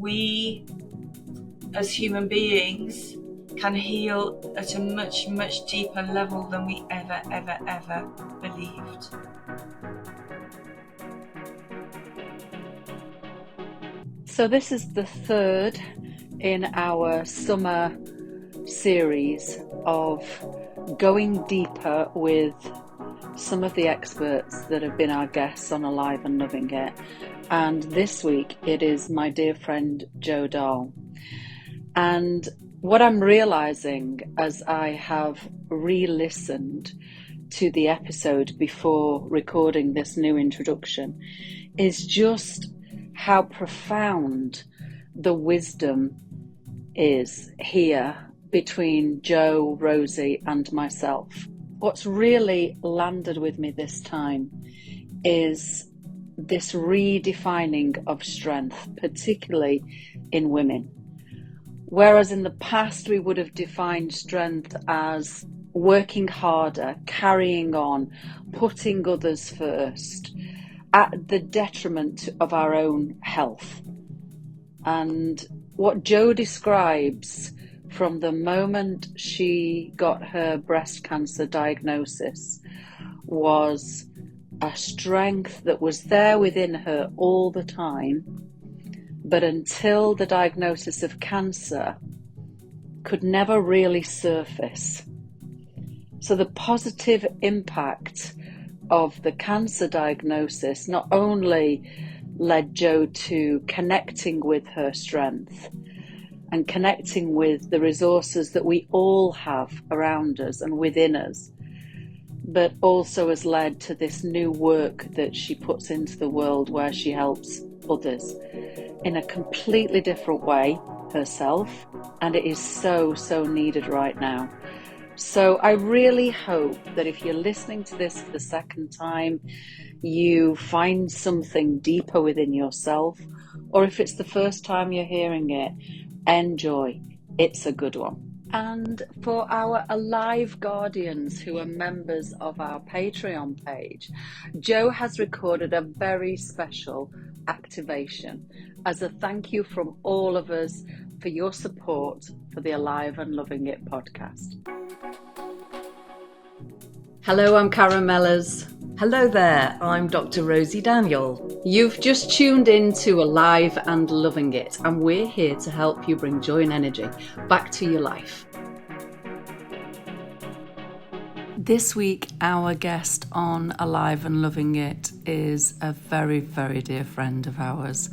we as human beings can heal at a much, much deeper level than we ever believed. So this is the third in our summer series of going deeper with some of the experts that have been our guests on Alive and Loving It. And this week it is my dear friend Jo Dall. And what I'm realizing as I have re-listened to the episode before recording this new introduction is just how profound the wisdom is here between Jo, Rosy and myself. What's really landed with me this time is this redefining of strength, particularly in women. Whereas in the past we would have defined strength as working harder, carrying on, putting others first, at the detriment of our own health. And what Jo describes from the moment she got her breast cancer diagnosis was a strength that was there within her all the time, but until the diagnosis of cancer could never really surface. So the positive impact of the cancer diagnosis not only led Jo to connecting with her strength and connecting with the resources that we all have around us and within us, but also has led to this new work that she puts into the world where she helps others in a completely different way herself, and it is so needed right now. So I really hope that if you're listening to this for the second time, you find something deeper within yourself, or if it's the first time you're hearing it, enjoy. It's a good one. And for our Alive Guardians who are members of our Patreon page, Jo has recorded a very special activation as a thank you from all of us for your support for the Alive and Loving It podcast. Hello, I'm Caramellas. Hello there, I'm Dr. Rosy Daniel. You've just tuned in to Alive and Loving It, and we're here to help you bring joy and energy back to your life. This week, our guest on Alive and Loving It is a very, very dear friend of ours.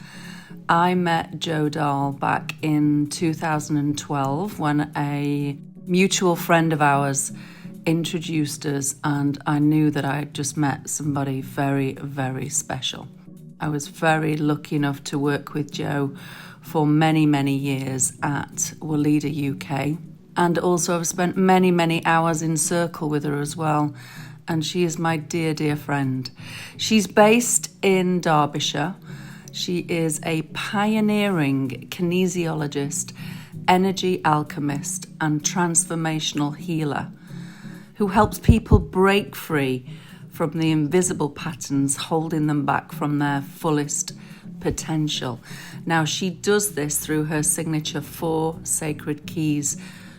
I met Jo Dall back in 2012 when a mutual friend of ours introduced us, and I knew that I had just met somebody very, very special. I was very lucky enough to work with Jo for many, many years at Weleda, UK, and also I've spent many, many hours in circle with her as well, and she is my dear, dear friend. She's based in Derbyshire. She is a pioneering kinesiologist, energy alchemist, and transformational healer who helps people break free from the invisible patterns holding them back from their fullest potential. Now, she does this through her signature 4 Sacred Keys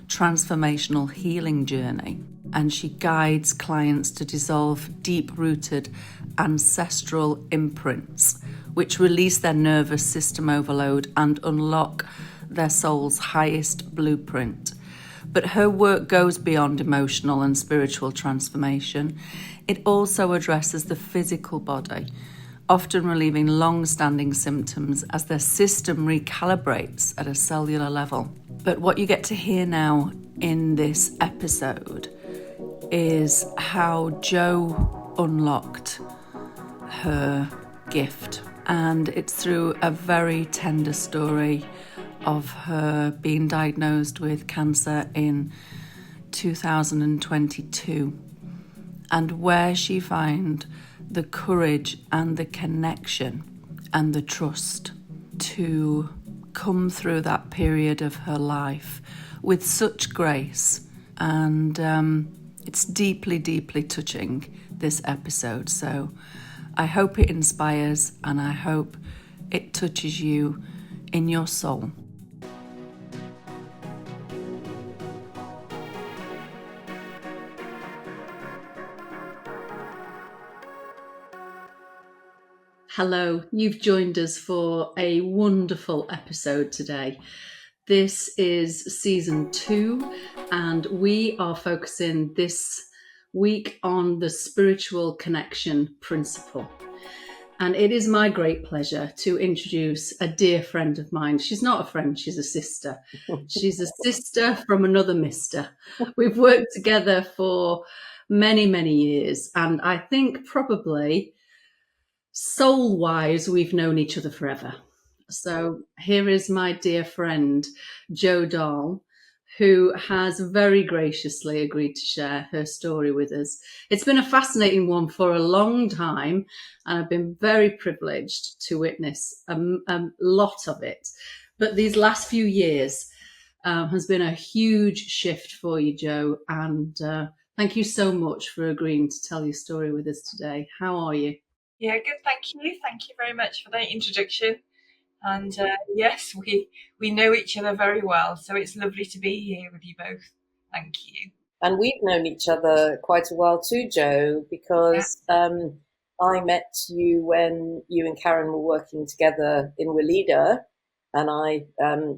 transformational healing journey, and she guides clients to dissolve deep-rooted ancestral imprints, which release their nervous system overload and unlock their soul's highest blueprint. But her work goes beyond emotional and spiritual transformation. It also addresses the physical body, often relieving long-standing symptoms as their system recalibrates at a cellular level. But what you get to hear now in this episode is how Jo unlocked her gift. And it's through a very tender story of her being diagnosed with cancer in 2022, and where she found the courage and the connection and the trust to come through that period of her life with such grace. And it's deeply, deeply touching, this episode. So I hope it inspires, and I hope it touches you in your soul. Hello, you've joined us for a wonderful episode today. This is season 2, and we are focusing this week on the spiritual connection principle. And it is my great pleasure to introduce a dear friend of mine. She's not a friend, she's a sister. She's a sister from another mister. We've worked together for many, many years, and I think probably soul-wise, we've known each other forever. So here is my dear friend, Dall, who has very graciously agreed to share her story with us. It's been a fascinating one for a long time, and I've been very privileged to witness a lot of it. But these last few years has been a huge shift for you, Jo, and thank you so much for agreeing to tell your story with us today. How are you? Yeah, good. Thank you. Thank you very much for that introduction. And yes, we know each other very well, so it's lovely to be here with you both. Thank you. And we've known each other quite a while too, Jo, because I met you when you and Karen were working together in Weleda, and I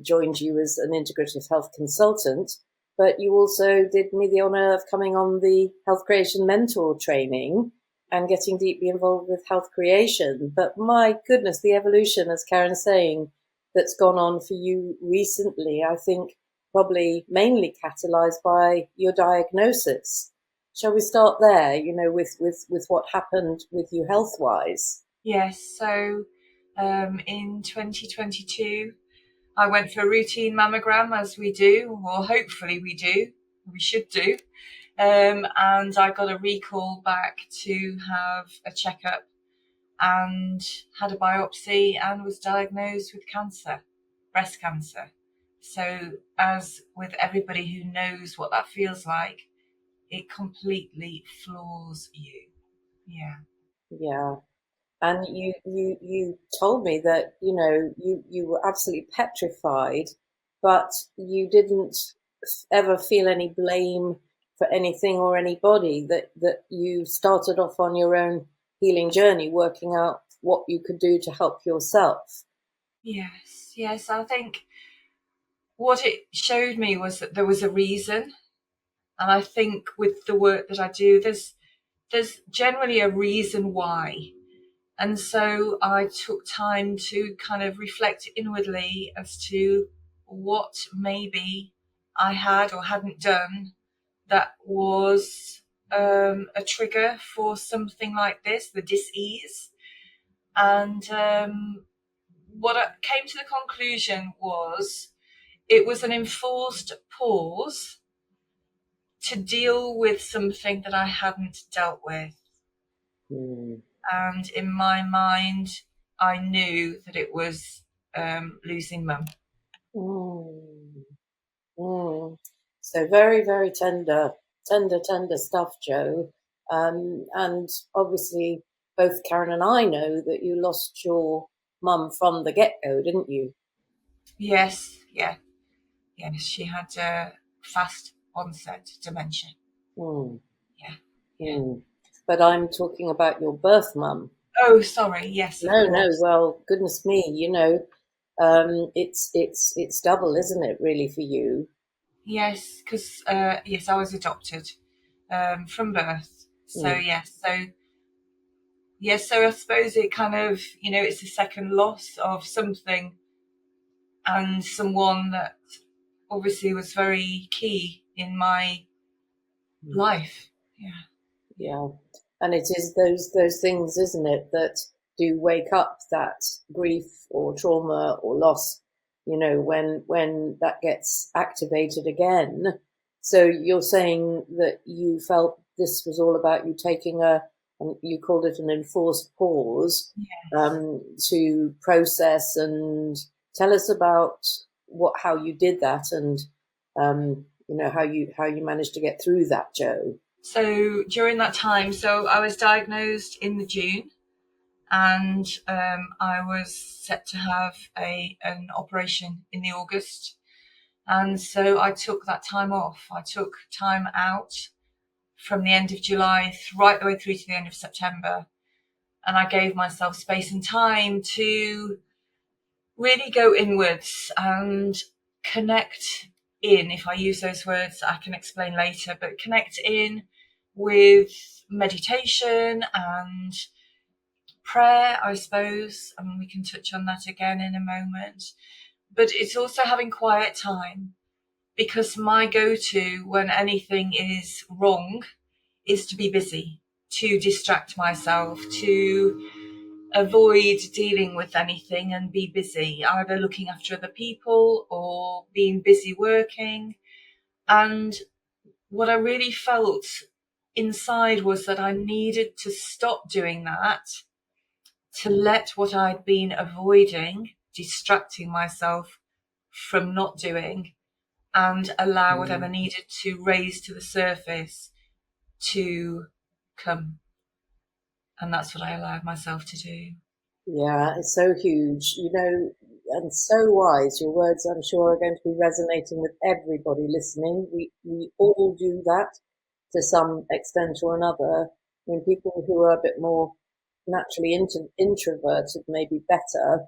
joined you as an integrative health consultant. But you also did me the honour of coming on the Health Creation Mentor training and getting deeply involved with health creation. But my goodness, the evolution, as Karen's saying, that's gone on for you recently, I think probably mainly catalyzed by your diagnosis. Shall we start there, with what happened with you health-wise? Yes, so in 2022, I went for a routine mammogram, as we do, or hopefully we should do. And I got a recall back to have a checkup and had a biopsy and was diagnosed with cancer, breast cancer. So as with everybody who knows what that feels like, it completely floors you. Yeah. Yeah. And you told me that, you were absolutely petrified, but you didn't ever feel any blame for anything or anybody, that you started off on your own healing journey, working out what you could do to help yourself. Yes. I think what it showed me was that there was a reason. And I think with the work that I do, there's generally a reason why. And so I took time to kind of reflect inwardly as to what maybe I had or hadn't done that was a trigger for something like this, the dis-ease. And what I came to the conclusion was it was an enforced pause to deal with something that I hadn't dealt with. And in my mind, I knew that it was losing mum. So very, very tender stuff, Jo. And obviously, both Karen and I know that you lost your mum from the get-go, didn't you? Yes, yeah. Yes, she had fast onset dementia. Yeah. But I'm talking about your birth mum. Oh, sorry. Yes. No. Well, goodness me, it's double, isn't it? Really, for you. Yes, because yes, I was adopted from birth. So yes, so I suppose it kind of it's a second loss of something and someone that obviously was very key in my life. Yeah. And it is those things, isn't it, that do wake up that grief or trauma or loss, when that gets activated again. So you're saying that you felt this was all about you taking and you called it an enforced pause, to process, and tell us about how you did that, and how you managed to get through that, Jo. So during that time, so I was diagnosed in the June, and I was set to have an operation in the August. And so I took that time off. I took time out from the end of July right the way through to the end of September. And I gave myself space and time to really go inwards and connect in, if I use those words, I can explain later, but connect in with meditation and prayer, I suppose. I mean, we can touch on that again in a moment. But it's also having quiet time, because my go-to when anything is wrong is to be busy, to distract myself, to avoid dealing with anything and be busy, either looking after other people or being busy working. And what I really felt inside was that I needed to stop doing that, to let what I'd been avoiding, distracting myself from not doing, and allow whatever needed to raise to the surface to come. And that's what I allowed myself to do. Yeah, it's so huge, and so wise. Your words, I'm sure, are going to be resonating with everybody listening. We all do that to some extent or another. I mean, people who are a bit more naturally introverted may be better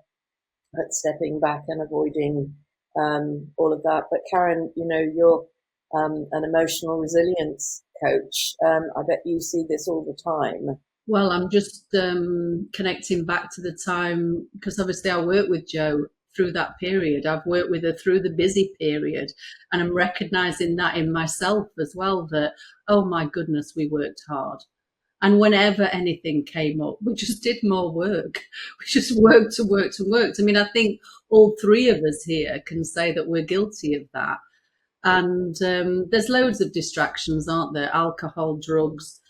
at stepping back and avoiding all of that. But Karen, you're an emotional resilience coach. I bet you see this all the time. Well, I'm just connecting back to the time, because obviously I worked with Jo through that period. I've worked with her through the busy period, and I'm recognizing that in myself as well, that, oh my goodness, we worked hard. And whenever anything came up, we just did more work. We just worked and worked and worked. I mean, I think all three of us here can say that we're guilty of that. And there's loads of distractions, aren't there? Alcohol, drugs,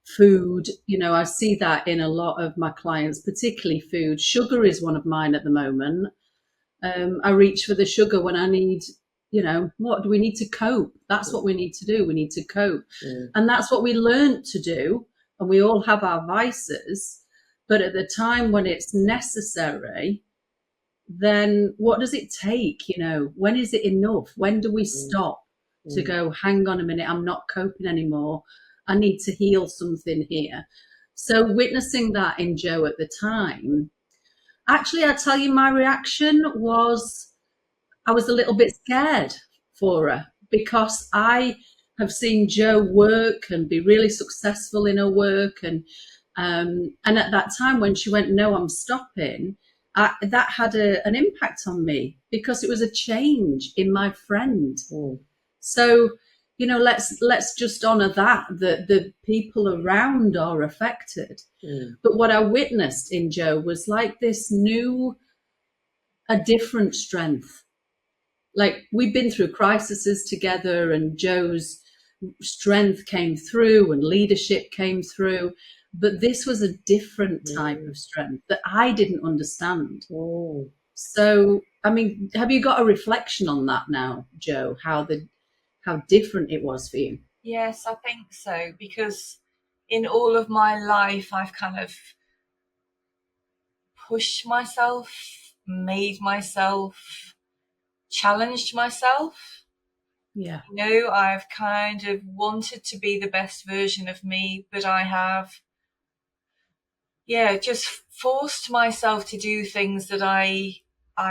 food. I see that in a lot of my clients, particularly food. Sugar is one of mine at the moment. I reach for the sugar when I need, what do we need to cope? That's what we need to do. We need to cope. And that's what we learned to do. And we all have our vices. But at the time when it's necessary, then what does it take? When is it enough? When do we stop to go, hang on a minute, I'm not coping anymore. I need to heal something here. So witnessing that in Jo at the time, actually, I tell you, my reaction was I was a little bit scared for her, because I have seen Jo work and be really successful in her work. And at that time when she went, no, I'm stopping, that had an impact on me, because it was a change in my friend. So, let's just honor that the people around are affected. But what I witnessed in Jo was like this a different strength. Like, we've been through crises together, and Jo's strength came through and leadership came through. But this was a different type of strength that I didn't understand. So, I mean, have you got a reflection on that now, Jo, how different it was for you? Yes, I think so, because in all of my life, I've kind of pushed myself, made myself, challenged myself. Yeah. I've kind of wanted to be the best version of me, but I have, just forced myself to do things that I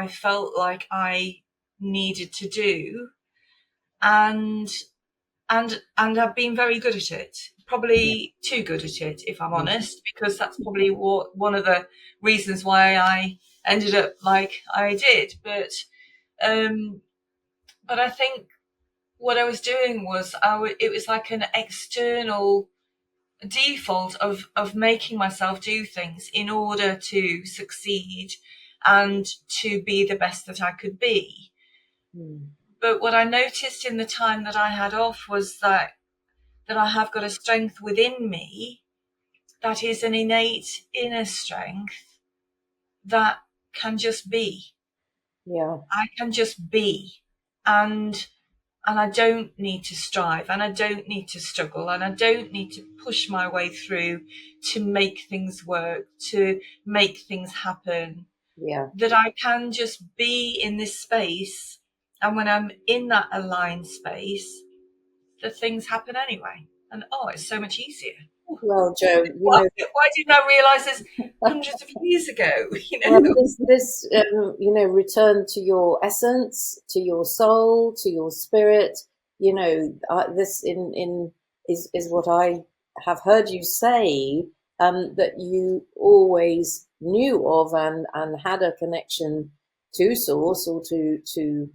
felt like I needed to do. And I've been very good at it, probably too good at it, if I'm honest, because that's probably one of the reasons why I ended up like I did. But I think what I was doing was it was like an external default of making myself do things in order to succeed and to be the best that I could be. But what I noticed in the time that I had off was that I have got a strength within me that is an innate inner strength that can just be. Yeah. I can just be. And And I don't need to strive, and I don't need to struggle, and I don't need to push my way through to make things work, to make things happen. Yeah. That I can just be in this space, and when I'm in that aligned space, the things happen anyway. And it's so much easier. Well, Joe, you Why know, didn't I realise this hundreds of years ago? well, this you know, return to your essence, to your soul, to your spirit. You know, this in is what I have heard you say, that you always knew of and had a connection to source or to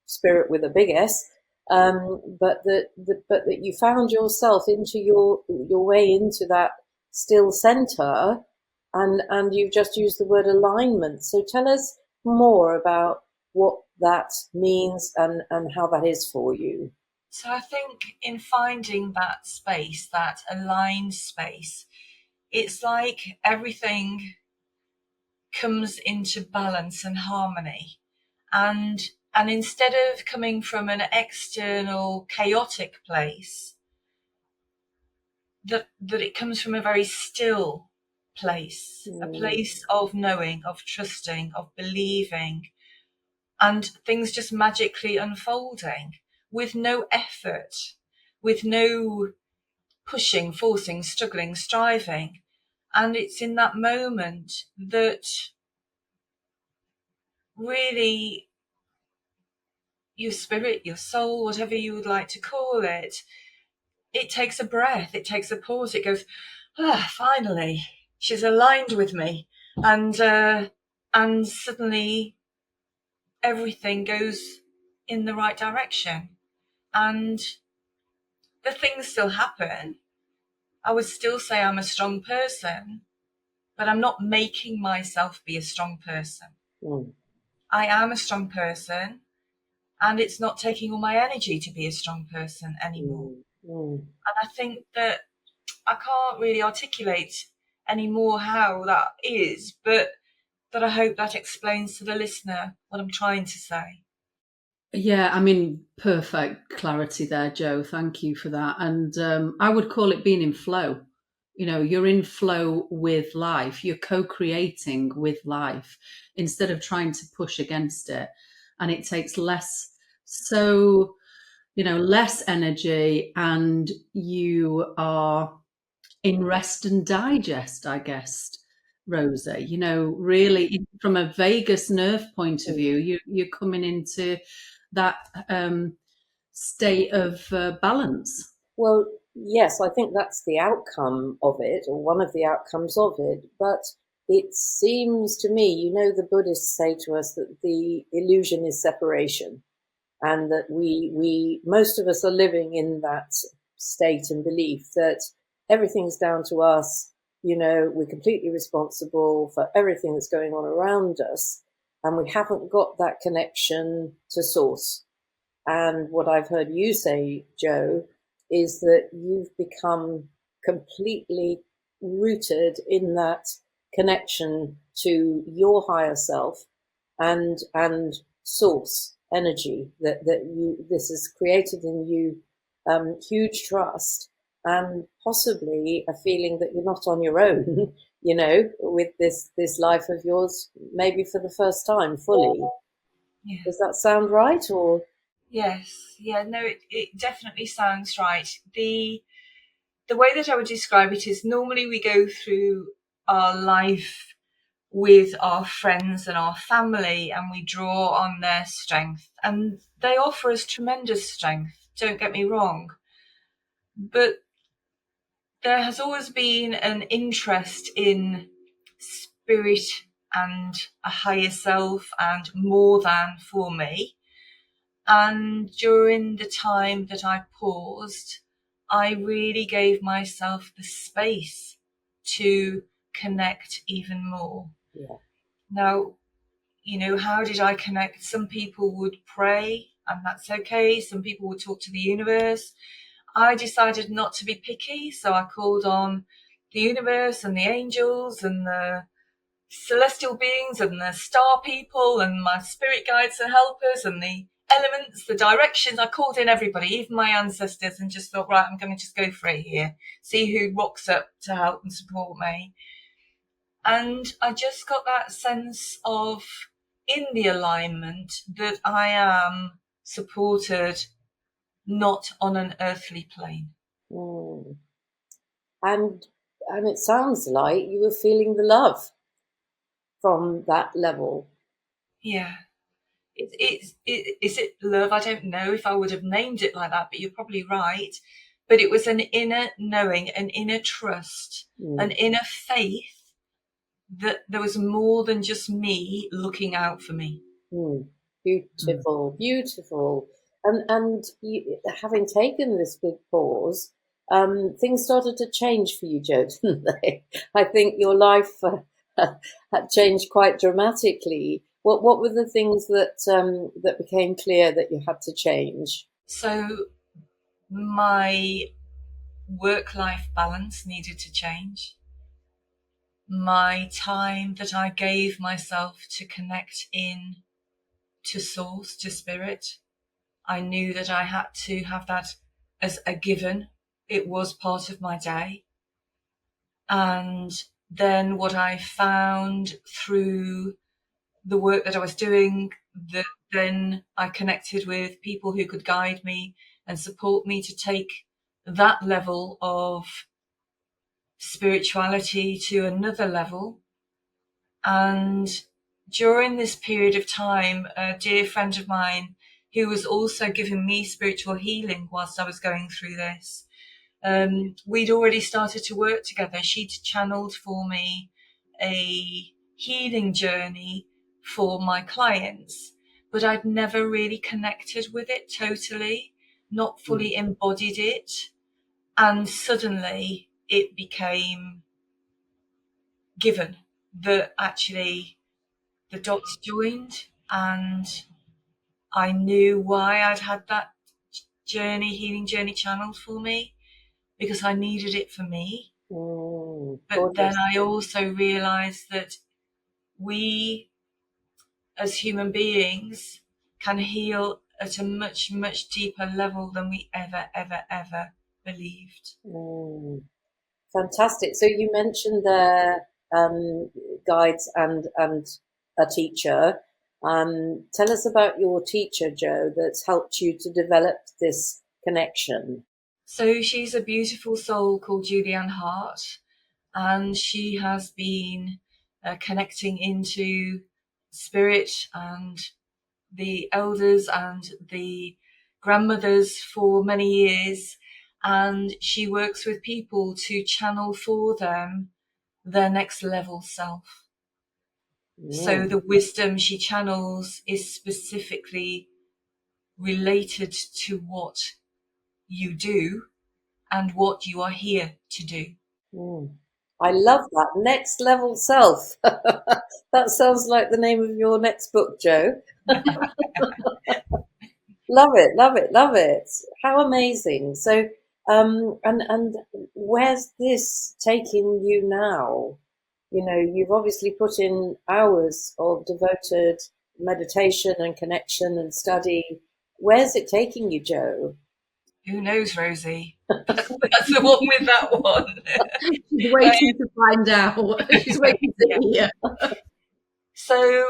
spirit with a big S, but that you found yourself into your way into that still center, and you've just used the word alignment. So tell us more about what that means and how that is for you. So I think in finding that space, that aligned space, it's like everything comes into balance and harmony. And instead of coming from an external chaotic place, that it comes from a very still place, a place of knowing, of trusting, of believing, and things just magically unfolding with no effort, with no pushing, forcing, struggling, striving. And it's in that moment that really your spirit, your soul, whatever you would like to call it, it takes a breath, it takes a pause, it goes, finally, she's aligned with me. And suddenly everything goes in the right direction. And the things still happen. I would still say I'm a strong person, but I'm not making myself be a strong person. I am a strong person, and it's not taking all my energy to be a strong person anymore. And I think that I can't really articulate anymore how that is, but that I hope that explains to the listener what I'm trying to say. Yeah, I mean, perfect clarity there, Joe. Thank you for that. And I would call it being in flow. You know, you're in flow with life. You're co-creating with life instead of trying to push against it. And it takes less energy, and you are in rest and digest, I guess, Rosy. You know, really from a vagus nerve point of view, you're coming into that state of balance. Well, yes, I think that's the outcome of it, or one of the outcomes of it. But it seems to me, you know, the Buddhists say to us that the illusion is separation, and that we most of us are living in that state and belief that everything's down to us. You know, we're completely responsible for everything that's going on around us, and we haven't got that connection to source. And what I've heard you say, Joe, is that you've become completely rooted in that connection to your higher self and source energy, that this has created in you huge trust and possibly a feeling that you're not on your own, you know, with this life of yours, maybe for the first time fully. Yeah. Does that sound right? Or yes, yeah, no, it definitely sounds right. The way that I would describe it is normally we go through our life with our friends and our family, and we draw on their strength, and they offer us tremendous strength, don't get me wrong, but there has always been an interest in spirit and a higher self and more than for me. And during the time that I paused, I really gave myself the space to connect even more. yeah. Now, you know, how did I connect? Some people would pray, and that's okay. Some people would talk to the universe. I decided not to be picky, so I called on the universe and the angels and the celestial beings and the star people and my spirit guides and helpers and the elements, the directions. I called in everybody, even my ancestors, and just thought, right, I'm going to just go for it here, see who rocks up to help and support me. And I just got that sense of, in the alignment, that I am supported, not on an earthly plane. Mm. And it sounds like you were feeling the love from that level. Yeah. Is it love? I don't know if I would have named it like that, but you're probably right. But it was an inner knowing, an inner trust, an inner faith that there was more than just me looking out for me. Beautiful, beautiful. And you, having taken this big pause, things started to change for you, Jo, didn't they? I think your life had changed quite dramatically. What were the things that that became clear that you had to change? So my work-life balance needed to change. My time that I gave myself to connect in to source, to spirit, I knew that I had to have that as a given. It was part of my day. And then what I found through the work that I was doing, that then I connected with people who could guide me and support me to take that level of spirituality to another level. And during this period of time, a dear friend of mine who was also giving me spiritual healing whilst I was going through this, we'd already started to work together. She'd channeled for me a healing journey for my clients, but I'd never really connected with it totally, not fully embodied it. And suddenly it became given that actually the dots joined, and I knew why I'd had that healing journey channeled for me, because I needed it for me. But then I also realized that we as human beings can heal at a much, much deeper level than we ever believed. Fantastic. So you mentioned there guides and a teacher. Tell us about your teacher, Jo, that's helped you to develop this connection. So she's a beautiful soul called Julie-Anne Hart, and she has been connecting into spirit and the elders and the grandmothers for many years, and she works with people to channel for them their next level self. So the wisdom she channels is specifically related to what you do and what you are here to do. I love that. Next level self. That sounds like the name of your next book, Jo. Love it, love it, love it. How amazing. So, and where's this taking you now? You know, you've obviously put in hours of devoted meditation and connection and study. Where's it taking you, Jo? Who knows, Rosy? That's the one with that one. She's waiting to find out. She's waiting to hear. So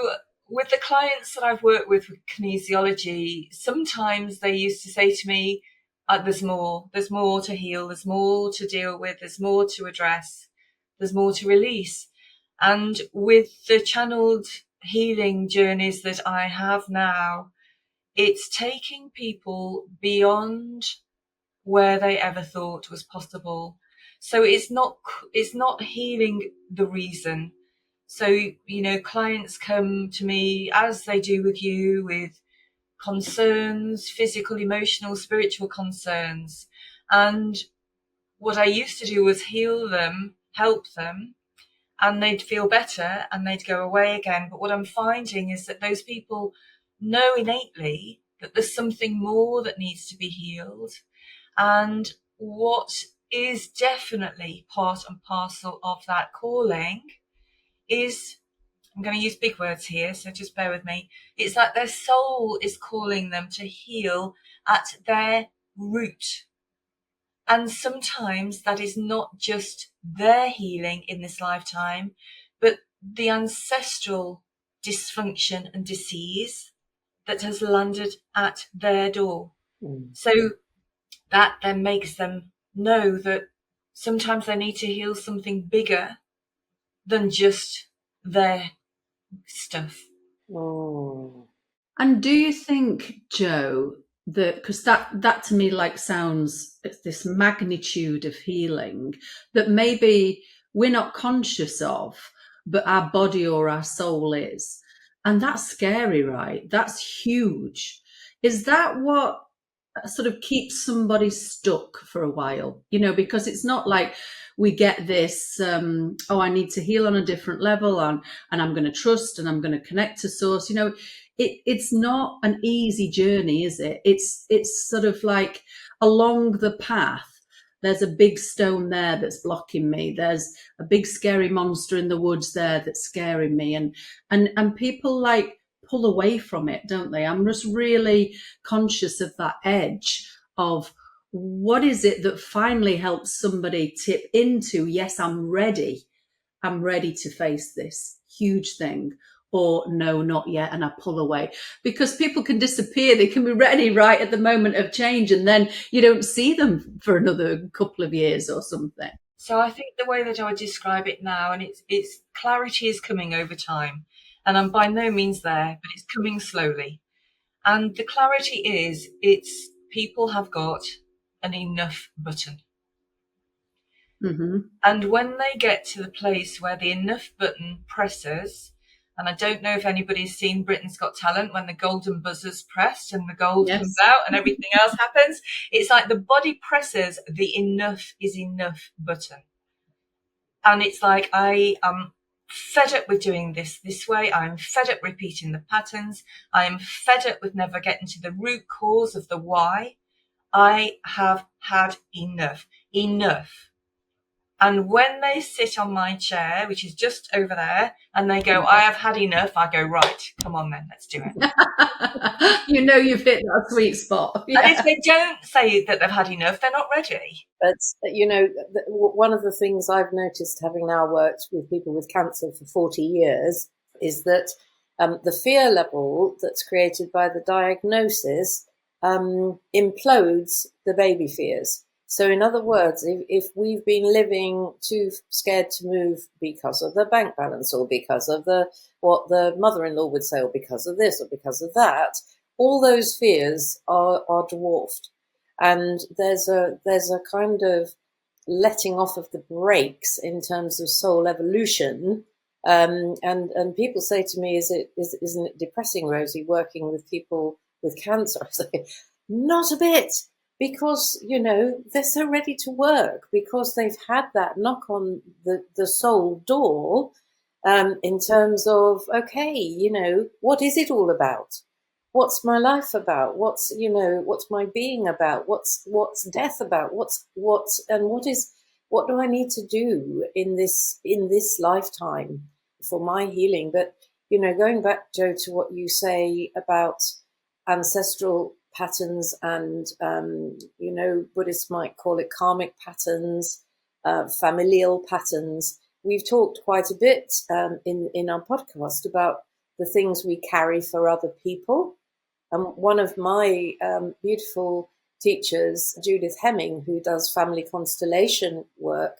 with the clients that I've worked with kinesiology, sometimes they used to say to me, there's more to heal, there's more to deal with, there's more to address, there's more to release. And with the channeled healing journeys that I have now, it's taking people beyond where they ever thought was possible. So it's not healing the reason. So, you know, clients come to me, as they do with you, with concerns, physical, emotional, spiritual concerns. And what I used to do was heal them, help them, and they'd feel better and they'd go away again. But what I'm finding is that those people know innately that there's something more that needs to be healed. And what is definitely part and parcel of that calling is I'm going to use big words here, so just bear with me. It's like their soul is calling them to heal at their root. And sometimes that is not just their healing in this lifetime, but the ancestral dysfunction and disease that has landed at their door. So that then makes them know that sometimes they need to heal something bigger than just their stuff. And do you think, Jo, that because that to me like sounds it's this magnitude of healing that maybe we're not conscious of, but our body or our soul is, and that's scary, right? That's huge. Is that what sort of keeps somebody stuck for a while? You know, because it's not like we get this, oh, I need to heal on a different level, and I'm going to trust and I'm going to connect to source. You know, it's not an easy journey, is it? It's sort of like along the path, there's a big stone there that's blocking me. There's a big scary monster in the woods there that's scaring me. And people like pull away from it, don't they? I'm just really conscious of that edge of what is it that finally helps somebody tip into, yes, I'm ready to face this huge thing, or no, not yet, and I pull away. Because people can disappear, they can be ready right at the moment of change, and then you don't see them for another couple of years or something. So I think the way that I would describe it now, and it's clarity is coming over time, and I'm by no means there, but it's coming slowly. And the clarity is, it's people have got an enough button. Mm-hmm. And when they get to the place where the enough button presses, and I don't know if anybody's seen Britain's Got Talent, when the golden buzzer's pressed and the gold comes out and everything else happens, it's like the body presses the enough is enough button. And it's like, I am fed up with doing this way. I'm fed up repeating the patterns. I am fed up with never getting to the root cause of the why. I have had enough. And when they sit on my chair, which is just over there, and they go, I have had enough, I go, right, come on then, let's do it. You know you've hit that sweet spot. Yeah. And if they don't say that they've had enough, they're not ready. But, you know, one of the things I've noticed, having now worked with people with cancer for 40 years, is that the fear level that's created by the diagnosis implodes the baby fears. So in other words, if we've been living too scared to move because of the bank balance, or because of what the mother-in-law would say, or because of this, or because of that, all those fears are dwarfed. And there's a kind of letting off of the brakes in terms of soul evolution. And people say to me, isn't it depressing, Rosy, working with people with cancer? I say, not a bit. Because, you know, they're so ready to work, because they've had that knock on the soul door, in terms of, okay, you know, what is it all about? What's my life about? What's my being about? What's death about? What do I need to do in this lifetime for my healing? But, you know, going back, Jo, to what you say about ancestral patterns and, you know, Buddhists might call it karmic patterns, familial patterns. We've talked quite a bit in our podcast about the things we carry for other people. One of my beautiful teachers, Judith Hemming, who does family constellation work,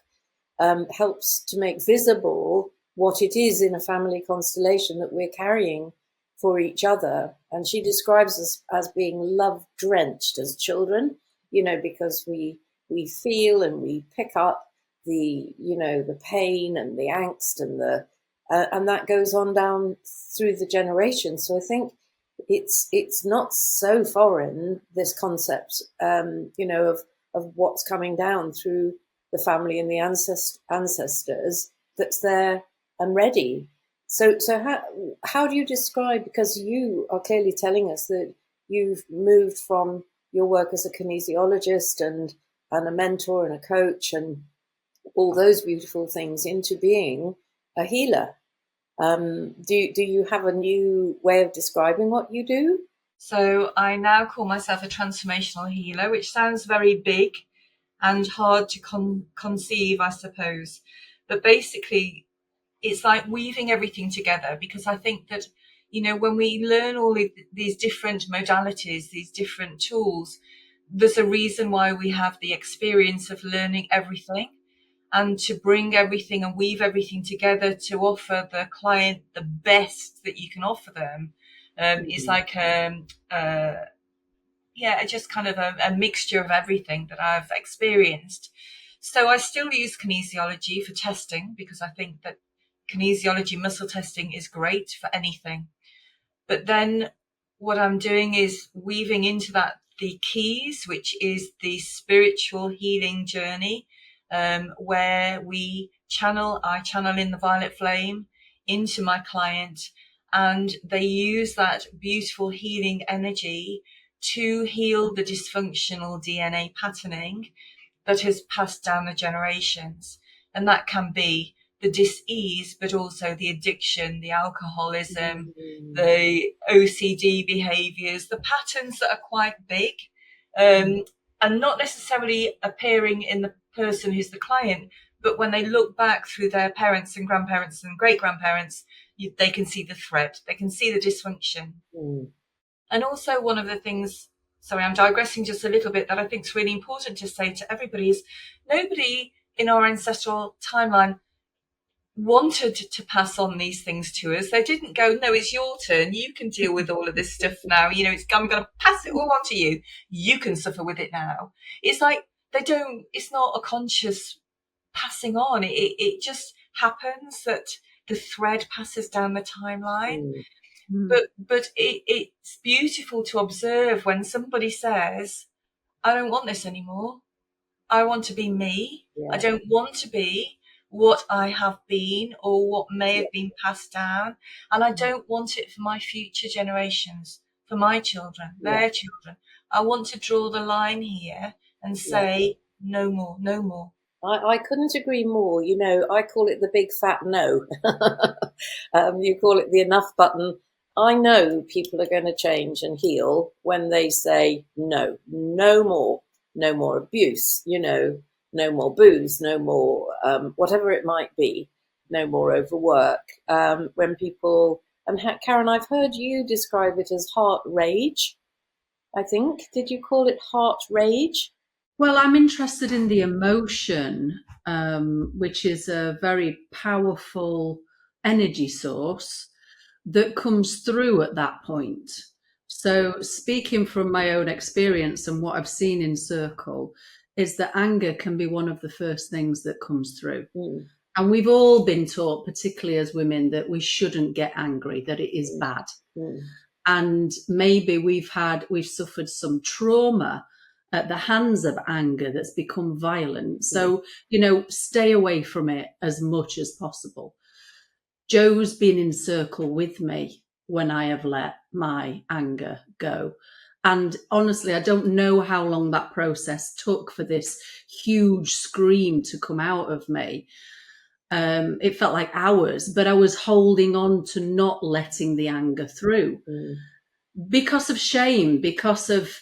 helps to make visible what it is in a family constellation that we're carrying for each other. And she describes us as being love drenched as children, you know, because we feel and we pick up the pain and the angst and that goes on down through the generations. So I think it's not so foreign, this concept, you know, of what's coming down through the family and the ancestors that's there and ready. So how do you describe, because you are clearly telling us that you've moved from your work as a kinesiologist and a mentor and a coach and all those beautiful things into being a healer. Do you have a new way of describing what you do? So I now call myself a transformational healer, which sounds very big and hard to conceive, I suppose. But basically, it's like weaving everything together, because I think that, when we learn all these different modalities, these different tools, there's a reason why we have the experience of learning everything, and to bring everything and weave everything together to offer the client the best that you can offer them. It's like just kind of a mixture of everything that I've experienced. So I still use kinesiology for testing, because I think that kinesiology muscle testing is great for anything. But then what I'm doing is weaving into that the keys, which is the spiritual healing journey, where I channel in the violet flame into my client, and they use that beautiful healing energy to heal the dysfunctional DNA patterning that has passed down the generations. And that can be the dis-ease, but also the addiction, the alcoholism, the OCD behaviors, the patterns that are quite big, and not necessarily appearing in the person who's the client, but when they look back through their parents and grandparents and great-grandparents, they can see the thread, they can see the dysfunction. And also one of the things, sorry, I'm digressing just a little bit, that I think is really important to say to everybody is, nobody in our ancestral timeline wanted to pass on these things to us. They didn't go, no, it's your turn, you can deal with all of this stuff now, I'm going to pass it all on to you, you can suffer with it now. It's like it's not a conscious passing on. It just happens that the thread passes down the timeline. But it's beautiful to observe when somebody says, I don't want this anymore. I want to be me. Yeah. I don't want to be what I have been or what may have been passed down. And I don't want it for my future generations, for my children, their children. I want to draw the line here and say, no more, no more. I couldn't agree more. I call it the big fat no. You call it the enough button. I know people are going to change and heal when they say no more abuse, no more booze, no more whatever it might be, no more overwork. When people, and Karen, I've heard you describe it as heart rage, I think. Did you call it heart rage? Well, I'm interested in the emotion, which is a very powerful energy source that comes through at that point. So speaking from my own experience and what I've seen in Circle is that anger can be one of the first things that comes through. And we've all been taught, particularly as women, that we shouldn't get angry, that it is bad. And maybe we've suffered some trauma at the hands of anger that's become violent. So, stay away from it as much as possible. Joe's been in Circle with me when I have let my anger go. And honestly, I don't know how long that process took for this huge scream to come out of me. It felt like hours, but I was holding on to not letting the anger through because of shame, because of,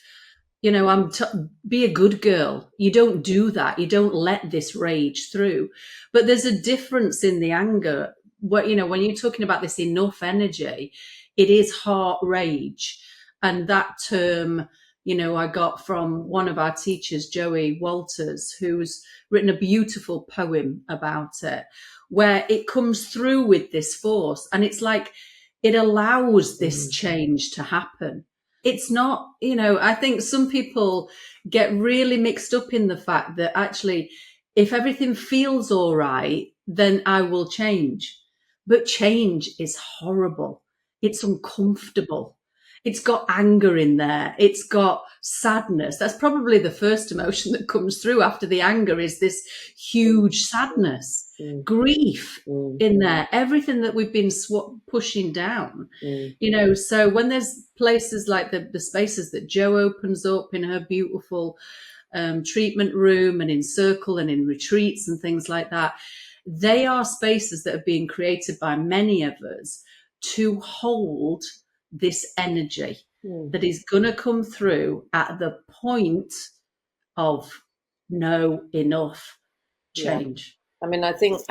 be a good girl. You don't do that. You don't let this rage through. But there's a difference in the anger. When you're talking about this enough energy, it is heart rage. And that term, I got from one of our teachers, Joey Walters, who's written a beautiful poem about it, where it comes through with this force. And it's like it allows this change to happen. It's not, I think some people get really mixed up in the fact that actually, if everything feels all right, then I will change. But change is horrible. It's uncomfortable. It's got anger in there. It's got sadness. That's probably the first emotion that comes through after the anger is this huge sadness, grief in there, everything that we've been pushing down, so when there's places like the spaces that Jo opens up in her beautiful treatment room and in Circle and in retreats and things like that, they are spaces that are being created by many of us to hold this energy that is going to come through at the point of no, enough, change. I mean, I think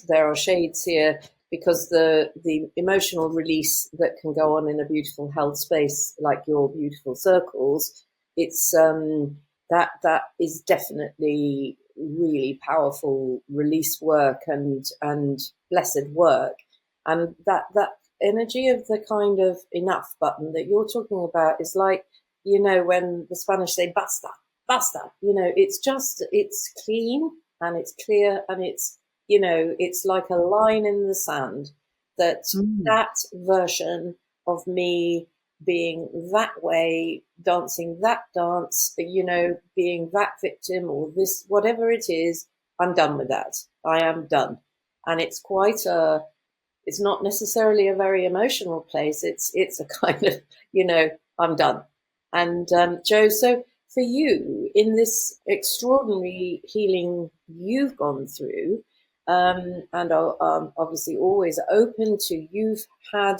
there are shades here, because the emotional release that can go on in a beautiful held space like your beautiful circles, it's that is definitely really powerful release work and blessed work, and that energy of the kind of enough button that you're talking about is like, you know, when the Spanish say basta, basta, you know, it's clean and it's clear, and it's, you know, it's like a line in the sand that that version of me being that way, dancing that dance, you know, being that victim or this, whatever it is, I'm done with that. I am done. And it's it's not necessarily a very emotional place. It's a kind of, you know, I'm done. And Jo, so for you, in this extraordinary healing you've gone through, and are obviously always open to, you've had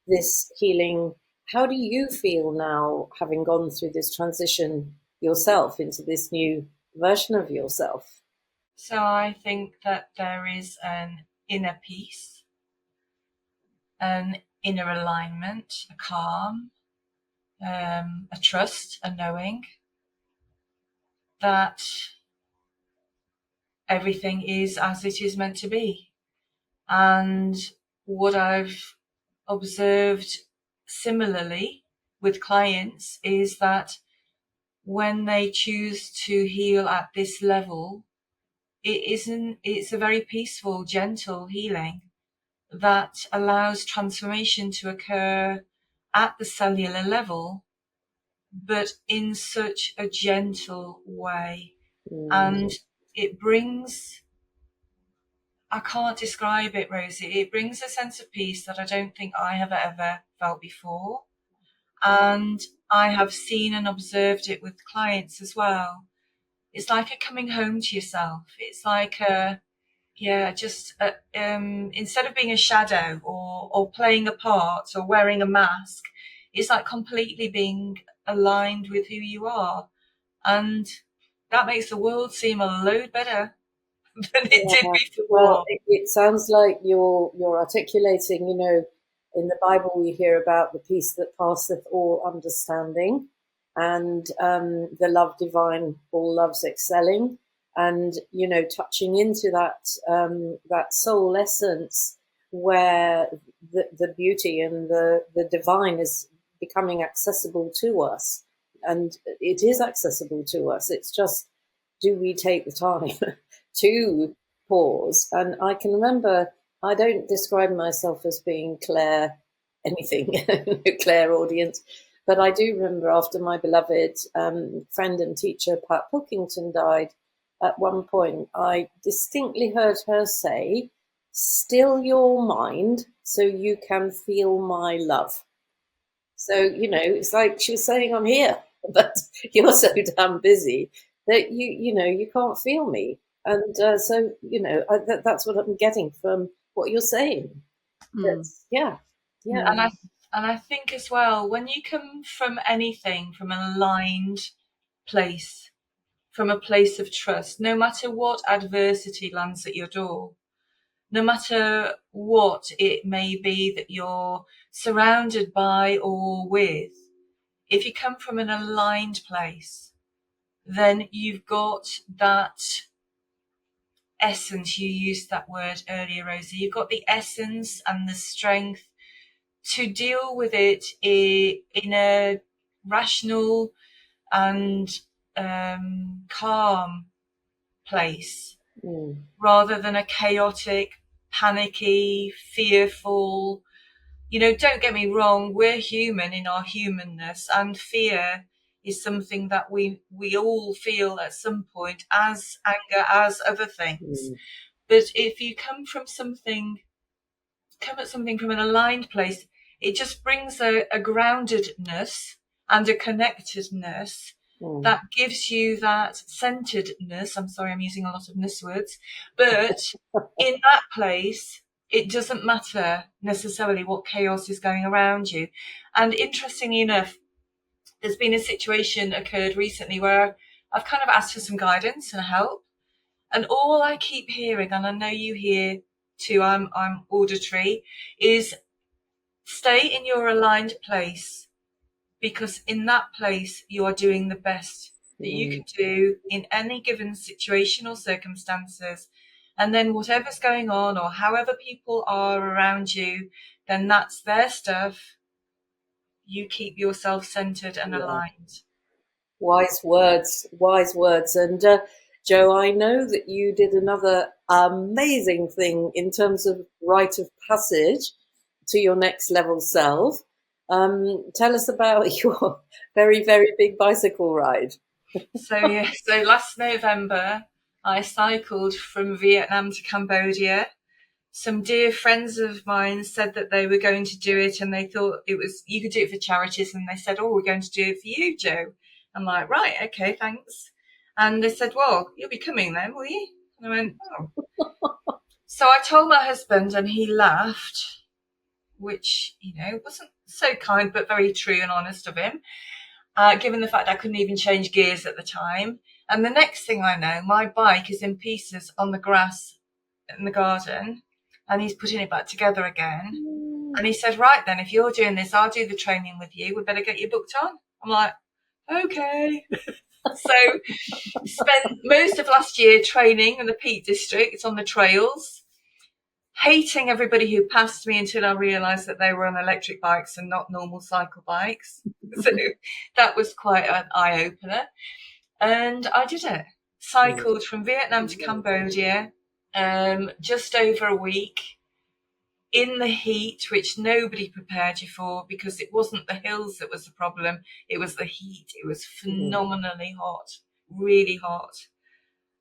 this healing. How do you feel now, having gone through this transition yourself into this new version of yourself? So I think that there is an inner peace, an inner alignment, a calm, a trust, a knowing that everything is as it is meant to be. And what I've observed similarly with clients is that when they choose to heal at this level, it's a very peaceful, gentle healing that allows transformation to occur at the cellular level, but in such a gentle way. And it brings, I can't describe it, Rosy, it brings a sense of peace that I don't think I have ever felt before. And I have seen and observed it with clients as well. It's like a coming home to yourself. It's like instead of being a shadow or playing a part or wearing a mask, it's like completely being aligned with who you are. And that makes the world seem a load better than it did before. Well, it sounds like you're articulating, you know, in the Bible we hear about the peace that passeth all understanding, and the love divine, all loves excelling, and, you know, touching into that soul essence where the beauty and the divine is becoming accessible to us, and it is accessible to us. It's just, do we take the time to pause? And I can remember, I don't describe myself as being Claire anything, Claire audience, but I do remember after my beloved friend and teacher Pat Pilkington died, at one point I distinctly heard her say, "Still your mind so you can feel my love." So, you know, it's like she was saying, I'm here, but you're so damn busy that you know, you can't feel me. And so, you know, that's what I'm getting from what you're saying. Yeah. And I think as well, when you come from anything, from an aligned place, from a place of trust, no matter what adversity lands at your door, no matter what it may be that you're surrounded by or with, if you come from an aligned place, then you've got that essence. You used that word earlier, Rosie. You've got the essence and the strength to deal with it in a rational and calm place, rather than a chaotic, panicky, fearful. You know, don't get me wrong, we're human in our humanness, and fear is something that we all feel at some point, as anger, as other things. But if you come at something from an aligned place, it just brings a groundedness and a connectedness that gives you that centeredness. I'm sorry, I'm using a lot of ness words, but in that place, it doesn't matter necessarily what chaos is going around you. And interestingly enough, there's been a situation occurred recently where I've kind of asked for some guidance and help. And all I keep hearing, and I know you hear too, I'm auditory, is stay in your aligned place, because in that place you are doing the best that you can do in any given situation or circumstances. And then whatever's going on or however people are around you, then that's their stuff. You keep yourself centered and aligned. Wise words, wise words. And Jo, I know that you did another amazing thing in terms of rite of passage to your next level self. Tell us about your very, very big bicycle ride. So last November, I cycled from Vietnam to Cambodia. Some dear friends of mine said that they were going to do it, and they thought you could do it for charities, and they said, oh, we're going to do it for you, Jo. I'm like, right, okay, thanks. And they said, well, you'll be coming then, will you? And I went, oh. So I told my husband, and he laughed, which, wasn't so kind, but very true and honest of him, given the fact I couldn't even change gears at the time. And the next thing I know, my bike is in pieces on the grass in the garden, and he's putting it back together again. And he said, right then, if you're doing this, I'll do the training with you. We better get you booked on. I'm like, okay. So spent most of last year training in the Peak District on the trails, hating everybody who passed me until I realised that they were on electric bikes and not normal cycle bikes. So that was quite an eye-opener. And I did it. Cycled from Vietnam to Cambodia, just over a week, in the heat, which nobody prepared you for, because it wasn't the hills that was the problem, it was the heat. It was phenomenally hot, really hot.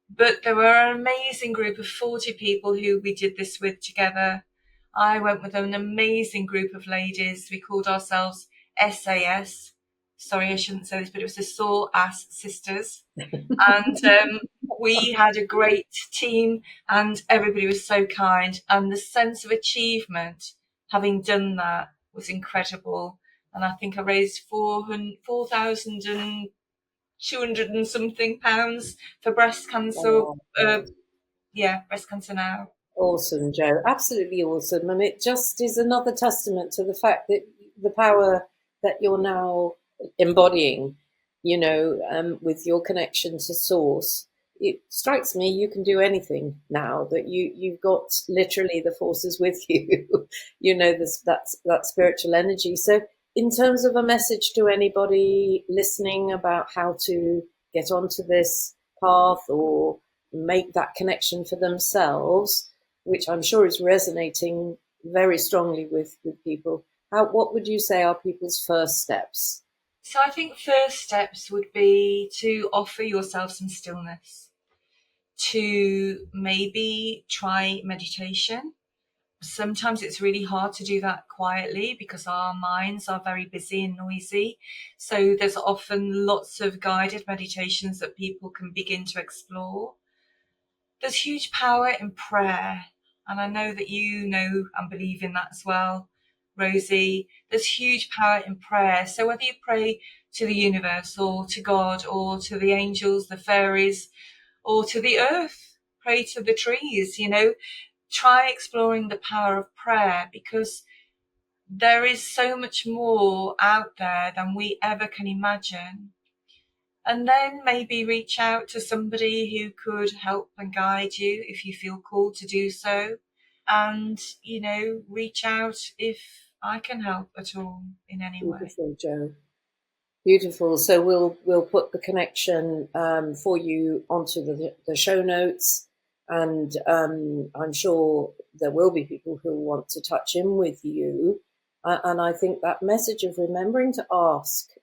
But there were an amazing group of 40 people who we did this with together. I went with an amazing group of ladies. We called ourselves SAS. Sorry, I shouldn't say this, but it was the Sore Ass Sisters. And we had a great team, and everybody was so kind. And the sense of achievement, having done that, was incredible. And I think I raised 4,200 and something pounds for breast cancer. Breast cancer now. Awesome, Jo. Absolutely awesome. And it just is another testament to the fact that the power that you're now embodying, with your connection to source, it strikes me you can do anything now, that you've got literally the forces with you, that spiritual energy. So in terms of a message to anybody listening about how to get onto this path or make that connection for themselves, which I'm sure is resonating very strongly with people, what would you say are people's first steps? So I think first steps would be to offer yourself some stillness, to maybe try meditation. Sometimes it's really hard to do that quietly because our minds are very busy and noisy. So there's often lots of guided meditations that people can begin to explore. There's huge power in prayer. And I know that you know and believe in that as well, Rosy. There's huge power in prayer. So whether you pray to the universe or to God or to the angels, the fairies, or to the earth, pray to the trees, try exploring the power of prayer, because there is so much more out there than we ever can imagine. And then maybe reach out to somebody who could help and guide you if you feel called to do so. And, reach out if I can help at all in any way. Beautiful, Jo. Beautiful. So we'll put the connection for you onto the show notes. And I'm sure there will be people who want to touch in with you. And I think that message of remembering to ask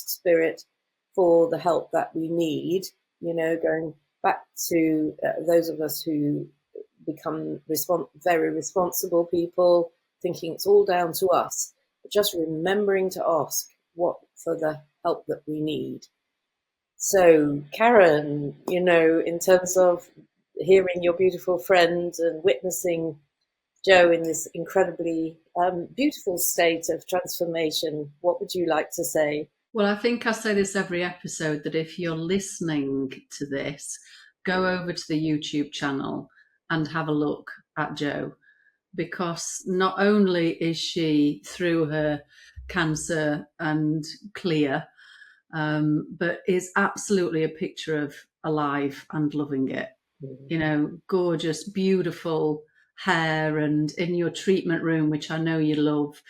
Spirit for the help that we need, going back to those of us who become very responsible people, thinking it's all down to us, but just remembering to ask for the help that we need. So, Karen, in terms of hearing your beautiful friend and witnessing Jo in this incredibly beautiful state of transformation, what would you like to say? Well, I think I say this every episode, that if you're listening to this, go over to the YouTube channel and have a look at Jo, because not only is she through her cancer and clear, but is absolutely a picture of alive and loving it. Gorgeous, beautiful hair, and in your treatment room, which I know you love.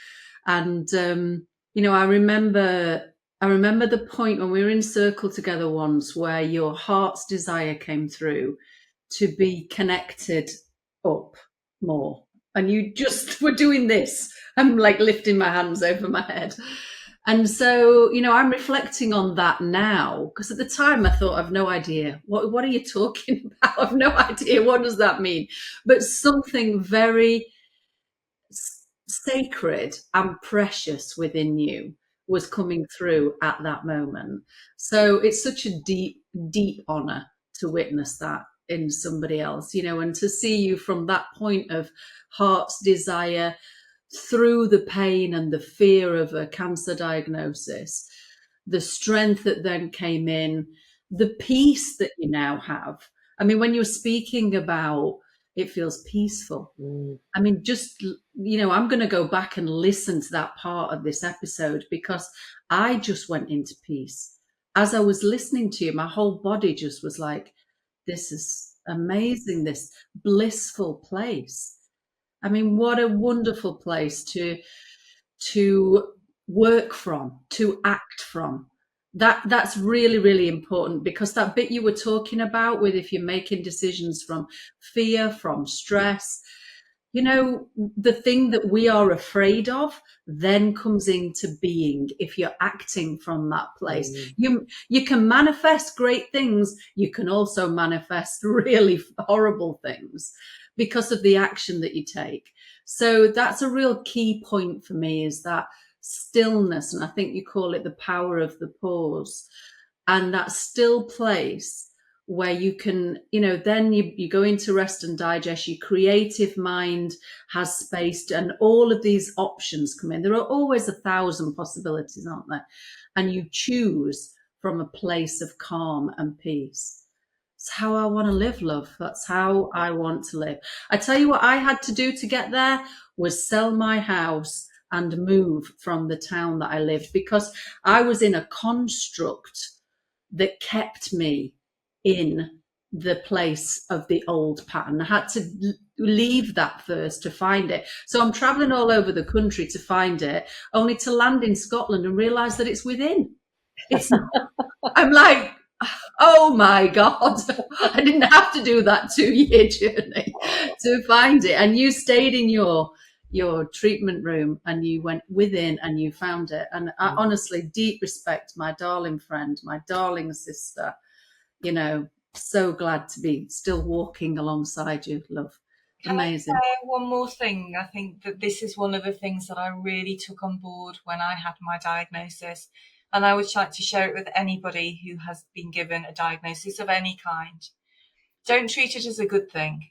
And I remember the point when we were in circle together once, where your heart's desire came through to be connected up more, and you just were doing this. I'm like lifting my hands over my head. And so, I'm reflecting on that now, because at the time I thought, I've no idea. What are you talking about? I've no idea. What does that mean? But something very sacred and precious within you was coming through at that moment. So it's such a deep, deep honor to witness that in somebody else, and to see you from that point of heart's desire through the pain and the fear of a cancer diagnosis, the strength that then came in, the peace that you now have. I mean, when you're speaking about it feels peaceful. I mean, just, I'm going to go back and listen to that part of this episode, because I just went into peace. As I was listening to you, my whole body just was like, this is amazing, this blissful place. I mean, what a wonderful place to work from, to act from. That's really, really important, because that bit you were talking about with, if you're making decisions from fear, from stress, the thing that we are afraid of then comes into being if you're acting from that place. You can manifest great things. You can also manifest really horrible things because of the action that you take. So that's a real key point for me, is that stillness. And I think you call it the power of the pause, and that still place where you can, then you go into rest and digest. Your creative mind has space, and all of these options come in. There are always 1,000 possibilities, aren't there? And you choose from a place of calm and peace. It's how I want to live, love. That's how I want to live. I tell you what I had to do to get there was sell my house and move from the town that I lived, because I was in a construct that kept me in the place of the old pattern. I had to leave that first to find it. So I'm traveling all over the country to find it, only to land in Scotland and realize that it's within. It's not. I'm like, oh my God, I didn't have to do that 2-year journey to find it. And you stayed in your treatment room and you went within and you found it. And I honestly, deep respect, my darling friend, my darling sister, so glad to be still walking alongside you, love. Amazing. Can I say one more thing? I think that this is one of the things that I really took on board when I had my diagnosis. And I would like to share it with anybody who has been given a diagnosis of any kind. Don't treat it as a good thing,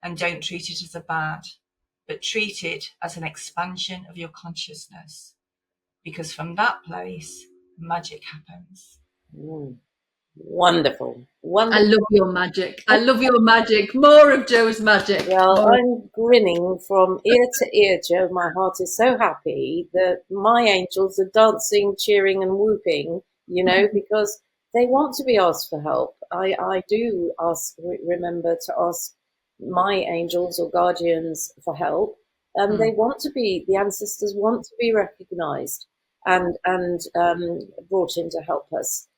and don't treat it as a bad, but treat it as an expansion of your consciousness. Because from that place, magic happens. Wonderful. I love your magic. I love your magic. More of Jo's magic. Well, I'm grinning from ear to ear, Jo. My heart is so happy that my angels are dancing, cheering and whooping, because they want to be asked for help. I do remember to ask my angels or guardians for help. They want to be, the ancestors want to be recognized and brought in to help us.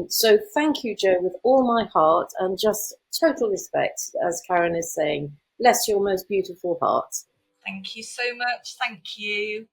So thank you, Jo, with all my heart, and just total respect, as Karen is saying. Bless your most beautiful heart. Thank you so much. Thank you.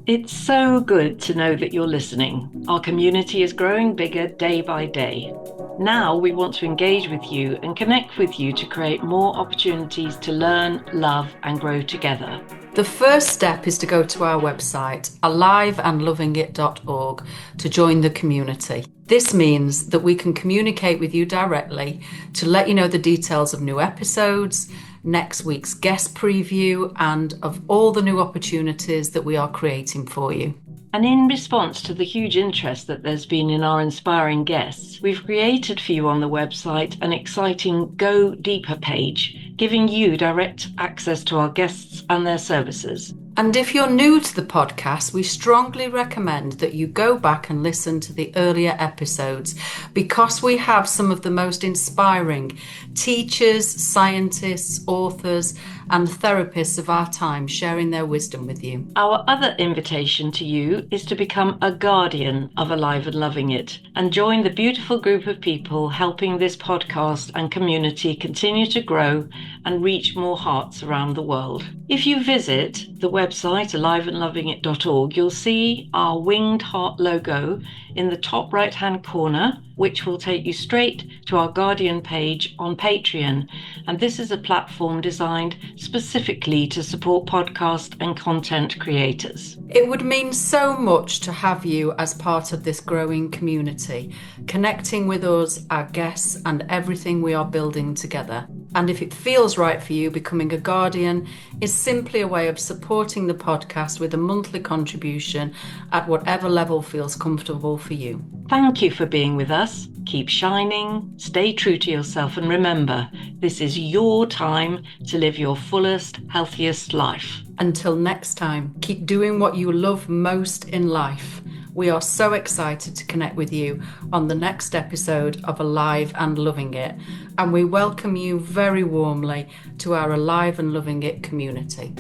It's so good to know that you're listening. Our community is growing bigger day by day. Now we want to engage with you and connect with you to create more opportunities to learn, love, and grow together. The first step is to go to our website, aliveandlovingit.org, to join the community. This means that we can communicate with you directly to let you know the details of new episodes, next week's guest preview, and of all the new opportunities that we are creating for you. And in response to the huge interest that there's been in our inspiring guests, we've created for you on the website an exciting Go Deeper page, giving you direct access to our guests and their services. And if you're new to the podcast, we strongly recommend that you go back and listen to the earlier episodes, because we have some of the most inspiring teachers, scientists, authors, and therapists of our time sharing their wisdom with you. Our other invitation to you is to become a guardian of Alive and Loving It and join the beautiful group of people helping this podcast and community continue to grow and reach more hearts around the world. If you visit the website aliveandlovingit.org, you'll see our winged heart logo in the top right hand corner, which will take you straight to our Guardian page on Patreon. And this is a platform designed specifically to support podcast and content creators. It would mean so much to have you as part of this growing community, connecting with us, our guests, and everything we are building together. And if it feels right for you, becoming a guardian is simply a way of supporting the podcast with a monthly contribution at whatever level feels comfortable for you. Thank you for being with us. Keep shining, stay true to yourself, and remember, this is your time to live your fullest, healthiest life. Until next time, keep doing what you love most in life. We are so excited to connect with you on the next episode of Alive and Loving It, and we welcome you very warmly to our Alive and Loving It community.